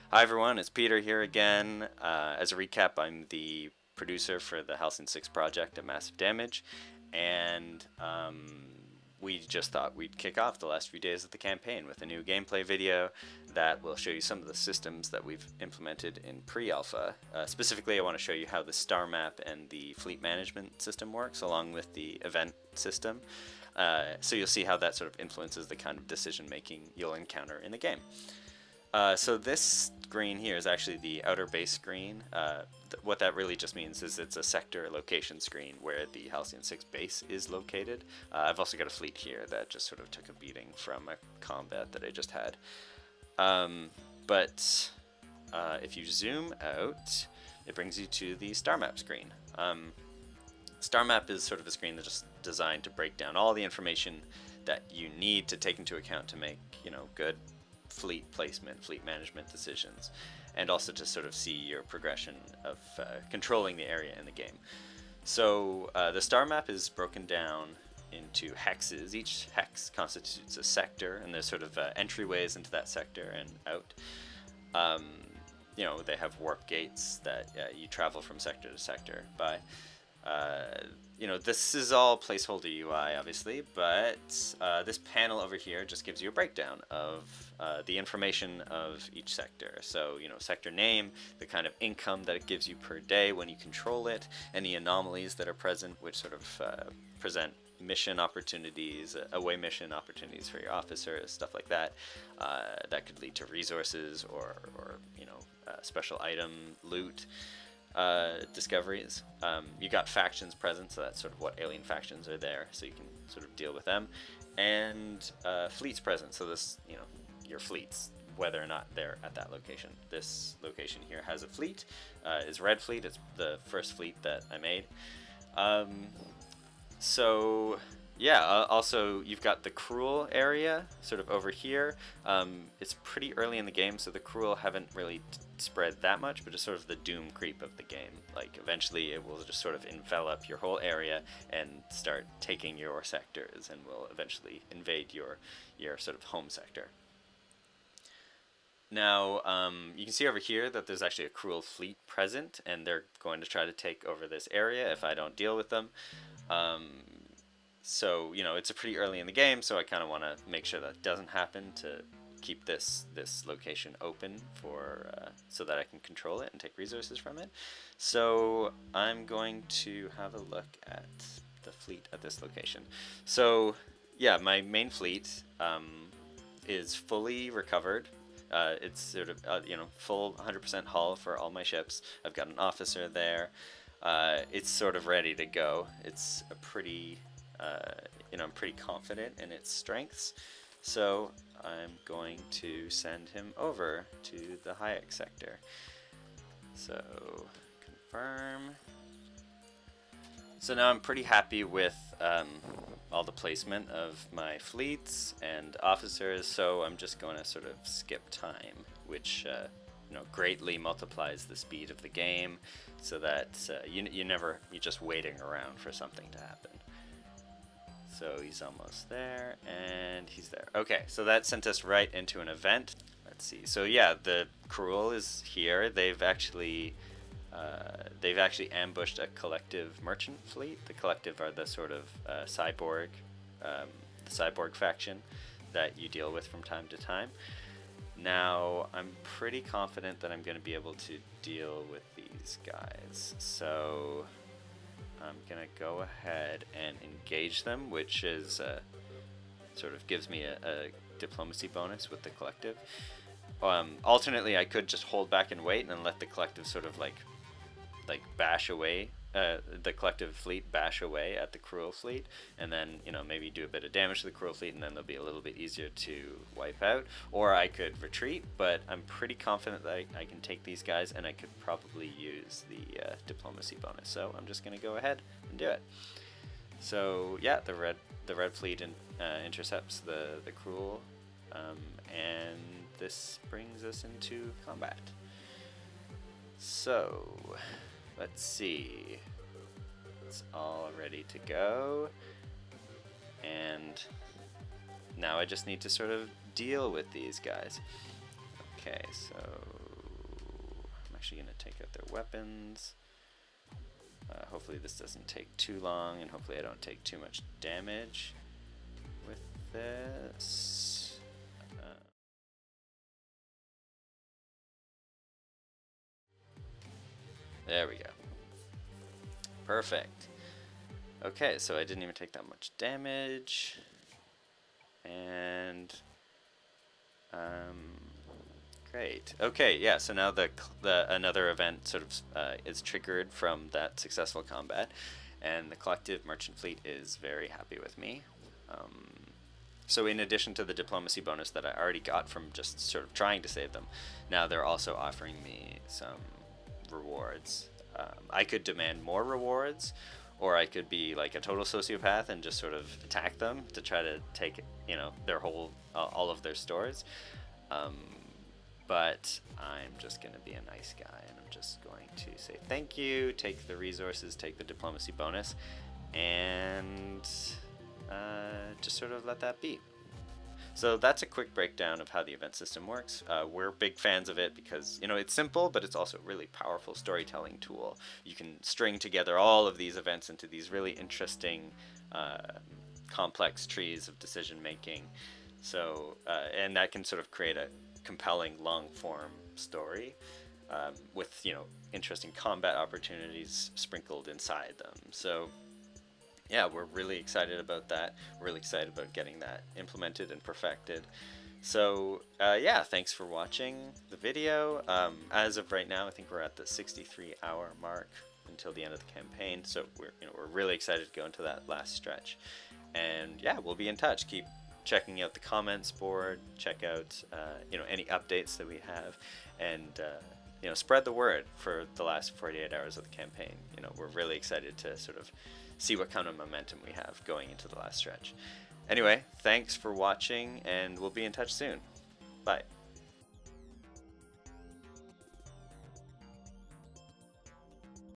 Hi everyone, it's Peter here again. As a recap, I'm the producer for the Halcyon 6 project at Massive Damage, and we just thought we'd kick off the last few days of the campaign with a new gameplay video that will show you some of the systems that we've implemented in pre-alpha. Specifically, I want to show you how the star map and the fleet management system works, along with the event system. So you'll see how that sort of influences the kind of decision making you'll encounter in the game. So this screen here is actually the outer base screen. What that really just means is it's a sector location screen where the Halcyon 6 base is located. I've also got a fleet here that just sort of took a beating from a combat that I just had. But if you zoom out, it brings you to the star map screen. Star map is sort of a screen that's just designed to break down all the information that you need to take into account to make, good fleet placement, fleet management decisions, and also to sort of see your progression of controlling the area in the game. So the star map is broken down into hexes. Each hex constitutes a sector, and there's sort of entryways into that sector and out. They have warp gates that you travel from sector to sector by. This is all placeholder UI, obviously, but this panel over here just gives you a breakdown of the information of each sector. So, sector name, the kind of income that it gives you per day when you control it, any anomalies that are present, which sort of present mission opportunities, away mission opportunities for your officers, stuff like that. That could lead to resources or special item loot. Discoveries. You got factions present, so that's sort of what alien factions are there, so you can sort of deal with them. And fleets present, so this, your fleets, whether or not they're at that location. This location here has a fleet, is Red Fleet. It's the first fleet that I made. Also you've got the Cruel area sort of over here. It's pretty early in the game, so the Cruel haven't really spread that much, but it's sort of the doom creep of the game. Like, eventually it will just sort of envelop your whole area and start taking your sectors, and will eventually invade your sort of home sector. Now, you can see over here that there's actually a Cruel fleet present, and they're going to try to take over this area if I don't deal with them. So, it's a pretty early in the game, so I kind of want to make sure that doesn't happen to keep this location open for so that I can control it and take resources from it. So I'm going to have a look at the fleet at this location. So yeah, my main fleet is fully recovered. It's sort of full 100% hull for all my ships. I've got an officer there. It's sort of ready to go. It's a pretty I'm pretty confident in its strengths, so I'm going to send him over to the Hayek sector. So confirm. So now I'm pretty happy with all the placement of my fleets and officers, so I'm just going to sort of skip time, which greatly multiplies the speed of the game, so that you're just waiting around for something to happen. So he's almost there, and he's there. Okay, so that sent us right into an event. Let's see. So yeah, the Cruel is here. They've actually ambushed a collective merchant fleet. The collective are the sort of cyborg faction that you deal with from time to time. Now, I'm pretty confident that I'm going to be able to deal with these guys. So I'm going to go ahead and engage them, which is sort of gives me a diplomacy bonus with the collective. Alternately, I could just hold back and wait and let the collective sort of like bash away, the collective fleet bash away at the Cruel fleet, and then maybe do a bit of damage to the Cruel fleet, and then they'll be a little bit easier to wipe out. Or I could retreat, but I'm pretty confident that I can take these guys, and I could probably use the diplomacy bonus. So I'm just gonna go ahead and do it. So yeah, the red fleet intercepts the Cruel, and this brings us into combat. So let's see. It's all ready to go. And now I just need to sort of deal with these guys. Okay, so actually going to take out their weapons. Hopefully this doesn't take too long, and hopefully I don't take too much damage with this. There we go. Perfect. Okay, so I didn't even take that much damage. And great. Okay, yeah, so now the another event sort of is triggered from that successful combat, and the collective merchant fleet is very happy with me. So in addition to the diplomacy bonus that I already got from just sort of trying to save them, now they're also offering me some rewards. I could demand more rewards, or I could be like a total sociopath and just sort of attack them to try to take, you know, their whole, all of their stores. But I'm just going to be a nice guy, and I'm just going to say thank you, take the resources, take the diplomacy bonus, and just sort of let that be. So that's a quick breakdown of how the event system works. We're big fans of it because, you know, it's simple, but it's also a really powerful storytelling tool. You can string together all of these events into these really interesting, complex trees of decision making. So, and that can sort of create a compelling long-form story with, you know, interesting combat opportunities sprinkled inside them. So yeah, we're really excited about that. We're really excited about getting that implemented and perfected. So yeah, thanks for watching the video. As of right now, I think we're at the 63-hour mark until the end of the campaign. So we're really excited to go into that last stretch. And yeah, we'll be in touch. Keep checking out the comments board. Check out you know, any updates that we have, and you know, spread the word for the last 48 hours of the campaign. You know, we're really excited to sort of see what kind of momentum we have going into the last stretch. Anyway, thanks for watching, and we'll be in touch soon. Bye.